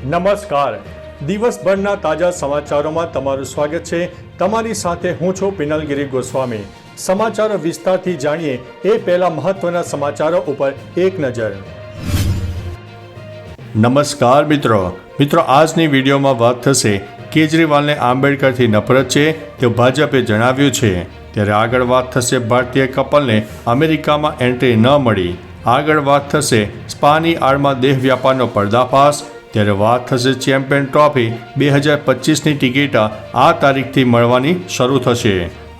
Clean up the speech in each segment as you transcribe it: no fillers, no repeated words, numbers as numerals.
નમસ્કાર, દિવસભરના તાજા સમાચારોમાં તમારું સ્વાગત છે। તમારી સાથે હું છું પિનલગીરી ગોસ્વામી। સમાચારો વિસ્તારથી જાણીએ એ પહેલા મહત્વના સમાચારો ઉપર એક નજર। નમસ્કાર મિત્રો, આજની વિડીયોમાં વાત થશે કેજરીવાલને આંબેડકરથી નફરત છે તેવું ભાજપે જણાવ્યું છે। ત્યારે આગળ વાત થશે ભારતીય કપલને અમેરિકામાં એન્ટ્રી ન મળી। આગળ વાત થશે સ્પાની આડમાં દેહ વ્યાપારનો પર્દાફાશ। ત્યારે વાત થશે ચેમ્પિયન ટ્રોફી 2025ની ટિકિટ આ તારીખથી મળવાની શરૂ થશે।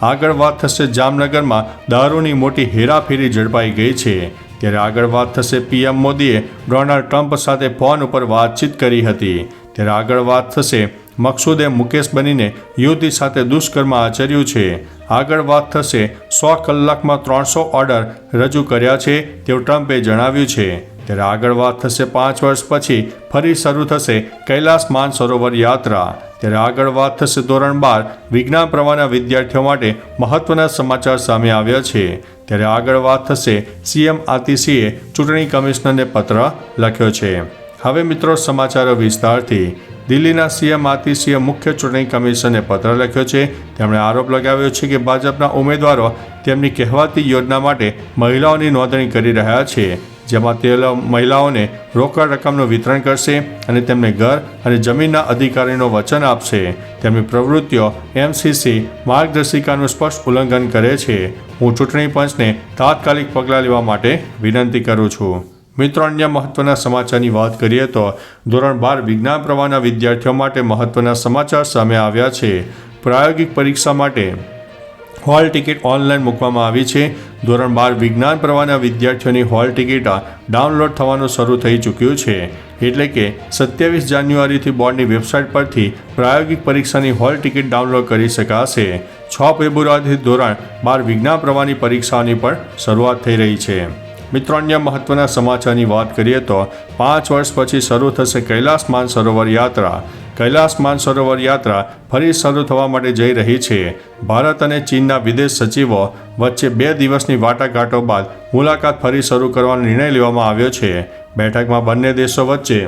આગળ વાત થશે જામનગરમાં દારૂની મોટી હેરાફેરી ઝડપાઈ ગઈ છે। ત્યારે આગળ વાત થશે પીએમ મોદીએ ડોનાલ્ડ ટ્રમ્પ સાથે ફોન ઉપર વાતચીત કરી હતી। ત્યારે આગળ વાત થશે મકસૂદે મુકેશ બનીને યુવતી સાથે દુષ્કર્મ આચર્યું છે। આગળ વાત થશે 100 કલાકમાં 300 ઓર્ડર રજૂ કર્યા છે તેવું ટ્રમ્પે જણાવ્યું છે। ત્યારે આગળ વાત થશે 5 વર્ષ પછી ફરી શરૂ થશે કૈલાસ માનસરોવર યાત્રા। ત્યારે આગળ વાત થશે ધોરણ 12 વિજ્ઞાન પ્રવાહના વિદ્યાર્થીઓ માટે મહત્વના સમાચાર સામે આવ્યા છે। ત્યારે આગળ વાત થશે સીએમ આતિશીએ ચૂંટણી કમિશનરને પત્ર લખ્યો છે। હવે મિત્રો સમાચારો વિસ્તારથી। દિલ્હીના સીએમ આતિશીએ મુખ્ય ચૂંટણી કમિશનરને પત્ર લખ્યો છે। તેમણે આરોપ લગાવ્યો છે કે ભાજપના ઉમેદવારો તેમની કહેવાતી યોજના માટે મહિલાઓની નોંધણી કરી રહ્યા છે, જેમાં તે મહિલાઓને રોકડ રકમનું વિતરણ કરશે અને તેમને ઘર અને જમીનના અધિકારીનું વચન આપશે। તેમની પ્રવૃત્તિઓ એમસીસી માર્ગદર્શિકાનું સ્પષ્ટ ઉલ્લંઘન કરે છે। હું ચૂંટણી પંચને તાત્કાલિક પગલાં લેવા માટે વિનંતી કરું છું। મિત્રો, અન્ય મહત્વના સમાચારની વાત કરીએ તો ધોરણ 12 વિજ્ઞાન પ્રવાહના વિદ્યાર્થીઓ માટે મહત્વના સમાચાર સામે આવ્યા છે। પ્રાયોગિક પરીક્ષા માટે હોલ ટિકિટ ઓનલાઈન મૂકવામાં આવી છે। ધોરણ 12 વિજ્ઞાન પ્રવાહના વિદ્યાર્થીઓની હોલ ટિકિટ ડાઉનલોડ થવાનું શરૂ થઈ ચૂક્યું છે। એટલે કે 27 જાન્યુઆરીથી બોર્ડની વેબસાઇટ પરથી પ્રાયોગિક પરીક્ષાની હોલ ટિકિટ ડાઉનલોડ કરી શકાશે। 6 ફેબ્રુઆરીથી ધોરણ 12 વિજ્ઞાન પ્રવાહની પરીક્ષાઓની પણ શરૂઆત થઈ રહી છે। મિત્રો, અન્ય મહત્વના સમાચારની વાત કરીએ તો 5 વર્ષ પછી શરૂ થશે કૈલાસ માનસરોવર યાત્રા। કૈલાસ માનસરોવર યાત્રા ફરી શરૂ થવા માટે જઈ રહી છે। ભારત અને ચીનના વિદેશ સચિવો વચ્ચે 2 દિવસની વાટાઘાટો બાદ મુલાકાત ફરી શરૂ કરવાનો નિર્ણય લેવામાં આવ્યો છે। બેઠકમાં બંને દેશો વચ્ચે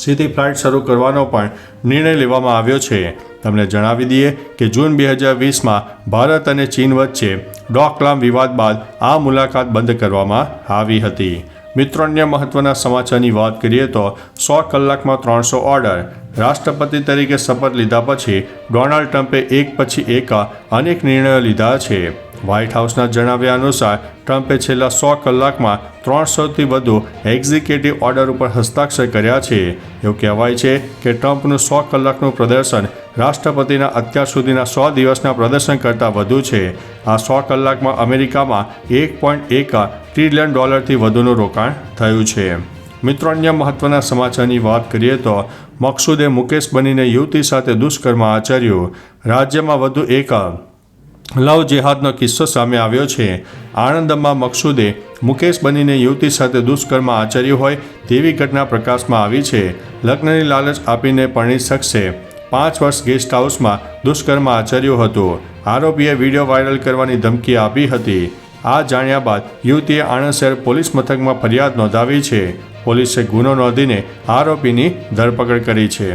સીધી ફ્લાઇટ શરૂ કરવાનો પણ નિર્ણય લેવામાં આવ્યો છે। તમને જણાવી દઈએ કે જૂન 2020માં ભારત અને ચીન વચ્ચે ડોકલામ વિવાદ બાદ આ મુલાકાત બંધ કરવામાં આવી હતી। મિત્રો, અન્ય મહત્વના સમાચારની વાત કરીએ તો 100 કલાકમાં 300 ઓર્ડર। રાષ્ટ્રપતિ તરીકે શપથ લીધા પછી ડોનાલ્ડ ટ્રમ્પે એક પછી એક અનેક નિર્ણયો લીધા છે। વ્હાઇટ હાઉસના જણાવ્યા અનુસાર ટ્રમ્પે છેલ્લા 100 કલાકમાં 300થી વધુ એક્ઝિક્યુટિવ ઓર્ડર ઉપર હસ્તાક્ષર કર્યા છે। એવું કહેવાય છે કે ટ્રમ્પનું 100 કલાકનું પ્રદર્શન રાષ્ટ્રપતિના અત્યાર સુધીના 100 દિવસના પ્રદર્શન કરતાં વધુ છે। આ 100 કલાકમાં અમેરિકામાં $1.1 ટ્રિલિયન વધુનું રોકાણ થયું છે। મિત્રો, અન્ય મહત્વના સમાચારની વાત કરીએ તો મકસૂદે મુકેશ બનીને યુવતી સાથે દુષ્કર્મ આચર્યું। રાજ્યમાં વધુ એક લવ જેહાદનો કિસ્સો સામે આવ્યો છે। આણંદમાં મકસૂદે મુકેશ બનીને યુવતી સાથે દુષ્કર્મ આચર્યું હોય તેવી ઘટના પ્રકાશમાં આવી છે। લગ્નની લાલચ આપીને પરણી શકશે। 5 વર્ષ ગેસ્ટ હાઉસમાં દુષ્કર્મ આચર્યું હતું। આરોપીએ વિડીયો વાયરલ કરવાની ધમકી આપી હતી। આ જાણ્યા બાદ યુવતીએ આણંદ શહેર પોલીસ મથકમાં ફરિયાદ નોંધાવી છે। પોલીસે ગુનો નોંધીને આરોપીની ધરપકડ કરી છે।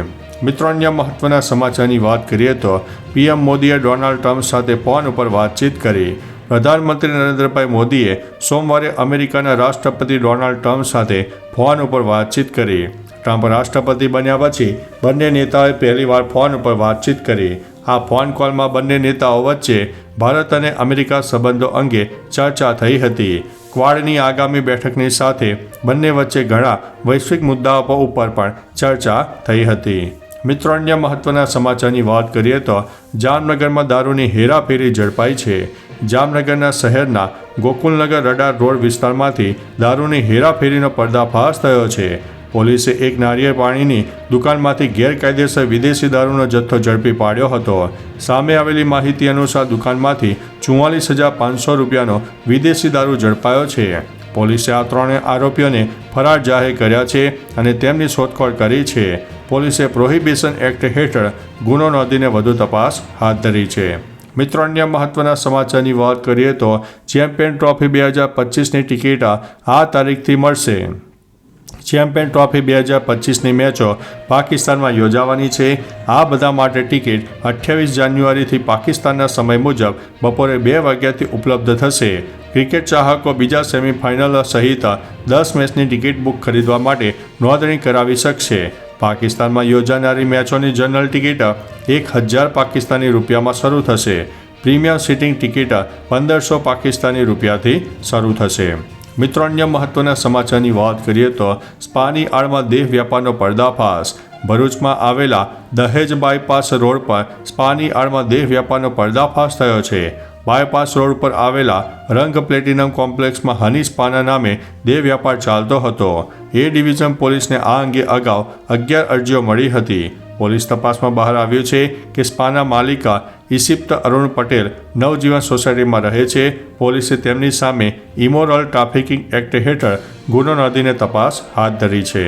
મિત્રો, અન્ય મહત્વના સમાચારની વાત કરીએ તો પીએમ મોદીએ ડોનાલ્ડ ટ્રમ્પ સાથે ફોન ઉપર વાતચીત કરી। પ્રધાનમંત્રી નરેન્દ્રભાઈ મોદીએ સોમવારે અમેરિકાના રાષ્ટ્રપતિ ડોનાલ્ડ ટ્રમ્પ સાથે ફોન ઉપર વાતચીત કરી। ટ્રમ્પ રાષ્ટ્રપતિ બન્યા પછી બંને નેતાઓએ પહેલીવાર ફોન ઉપર વાતચીત કરી। આ ફોન કોલમાં બંને નેતાઓ વચ્ચે ભારત અને અમેરિકા સંબંધો અંગે ચર્ચા થઈ હતી। ક્વાડની આગામી બેઠકની સાથે બંને વચ્ચે ઘણા વૈશ્વિક મુદ્દાઓ ઉપર પણ ચર્ચા થઈ હતી। મિત્રો, અન્ય મહત્વના સમાચારની વાત કરીએ તો જામનગરમાં દારૂની હેરાફેરી ઝડપાઈ છે। જામનગરના શહેરના ગોકુલનગર રડાર રોડ વિસ્તારમાંથી દારૂની હેરાફેરીનો પર્દાફાશ થયો છે। પોલીસે એક નારિયેળ પાણીની દુકાનમાંથી ગેરકાયદેસર વિદેશી દારૂનો જથ્થો ઝડપી પાડ્યો હતો। સામે આવેલી માહિતી અનુસાર દુકાનમાંથી 44,500 રૂપિયાનો વિદેશી દારૂ ઝડપાયો છે। પોલીસે આ 3 આરોપીઓને ફરાર જાહેર કર્યા છે અને તેમની શોધખોળ કરી છે। પોલીસે પ્રોહિબિશન એક્ટ હેઠળ ગુનો નોંધીને વધુ તપાસ હાથ ધરી છે। મિત્રો, અન્ય મહત્વના સમાચારની વાત કરીએ તો ચેમ્પિયન ટ્રોફી 2025ની ટિકિટ આ તારીખથી મળશે। ચેમ્પિયન ટ્રોફી 2025ની મેચો પાકિસ્તાનમાં યોજાવાની છે। આ બધા માટે ટિકિટ 28 જાન્યુઆરીથી પાકિસ્તાનના સમય મુજબ બપોરે 2 વાગ્યાથી ઉપલબ્ધ થશે। ક્રિકેટ ચાહકો બીજા સેમીફાઇનલ સહિત 10 મેચની ટિકિટ બુક ખરીદવા માટે નોંધણી કરાવી શકશે। પાકિસ્તાનમાં યોજાનારી મેચોની જનરલ ટિકિટ 1000 પાકિસ્તાની રૂપિયામાં શરૂ થશે। પ્રીમિયમ સિટિંગ ટિકિટ 1500 પાકિસ્તાની રૂપિયાથી શરૂ થશે। મિત્રો, અન્ય મહત્વના સમાચારની વાત કરીએ તો સ્પાની આડમાં દેહ વ્યાપારનો પર્દાફાશ। ભરૂચમાં આવેલા દહેજ બાયપાસ રોડ પર સ્પાની આડમાં દેહ વ્યાપારનો પર્દાફાશ થયો છે। બાયપાસ રોડ પર આવેલા રંગ પ્લેટિનમ કોમ્પ્લેક્સમાં હની સ્પાના નામે દેહ વ્યાપાર ચાલતો હતો। એ ડિવિઝન પોલીસને આ અંગે અગાઉ 11 અરજીઓ મળી હતી। પોલીસ તપાસમાં બહાર આવ્યું છે કે સ્પાના માલિક ઇશિપ્ત અરુણ પટેલ નવજીવન સોસાયટીમાં રહે છે। પોલીસે તેમની સામે ઇમોરલ ટ્રાફિકિંગ એક્ટ હેઠળ ગુનો નોંધીને તપાસ હાથ ધરી છે।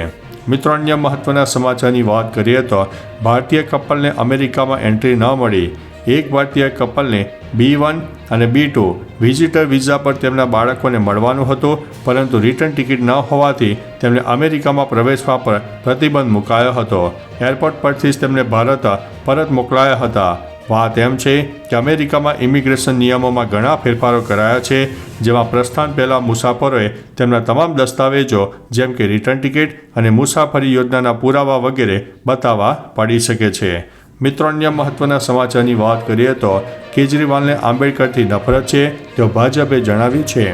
મિત્રો, અન્ય મહત્વના સમાચારની વાત કરીએ તો ભારતીય કપલને અમેરિકામાં એન્ટ્રી ન મળી। એક ભારતીય કપલને B1 અને B2 વિઝિટર વિઝા પર તેમના બાળકોને મળવાનું હતું, પરંતુ રિટર્ન ટિકિટ ન હોવાથી તેમને અમેરિકામાં પ્રવેશવા પર પ્રતિબંધ મુકાયો હતો। એરપોર્ટ પરથી જ તેમને ભારત પરત મોકલાયા હતા। વાત એમ છે કે અમેરિકામાં ઇમિગ્રેશન નિયમોમાં ઘણા ફેરફારો કરાયા છે, જેમાં પ્રસ્થાન પહેલાં મુસાફરોએ તેમના તમામ દસ્તાવેજો જેમ કે રિટર્ન ટિકિટ અને મુસાફરી યોજનાના પુરાવા વગેરે બતાવવા પડી શકે છે। મિત્રો, અન્ય મહત્વના સમાચારની વાત કરીએ તો કેજરીવાલને આંબેડકરથી નફરત છે તેવું ભાજપે જણાવ્યું છે।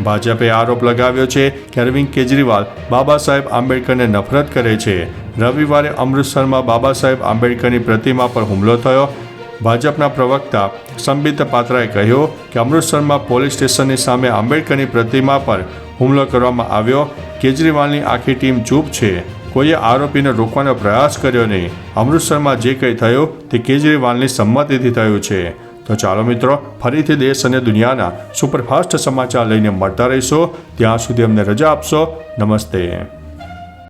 ભાજપે આરોપ લગાવ્યો છે કે અરવિંદ કેજરીવાલ બાબા સાહેબ આંબેડકરને નફરત કરે છે। રવિવારે અમૃતસરમાં બાબા સાહેબ આંબેડકરની પ્રતિમા પર હુમલો થયો। ભાજપના પ્રવક્તા સંબિત પાત્રાએ કહ્યું કે અમૃતસરમાં પોલીસ સ્ટેશનની સામે આંબેડકરની પ્રતિમા પર હુમલો કરવામાં આવ્યો। કેજરીવાલની આખી ટીમ ચૂપ છે। કોઈએ આરોપીને રોકવાનો પ્રયાસ કર્યો નહીં। અમૃતસરમાં જે કંઈ થયું તે કેજરીવાલની સંમતિથી થયું છે। તો ચાલો મિત્રો, ફરીથી દેશ અને દુનિયાના સુપરફાસ્ટ સમાચાર લઈને મળતા રહીશું। ત્યાં સુધી અમને રજા આપશો। નમસ્તે।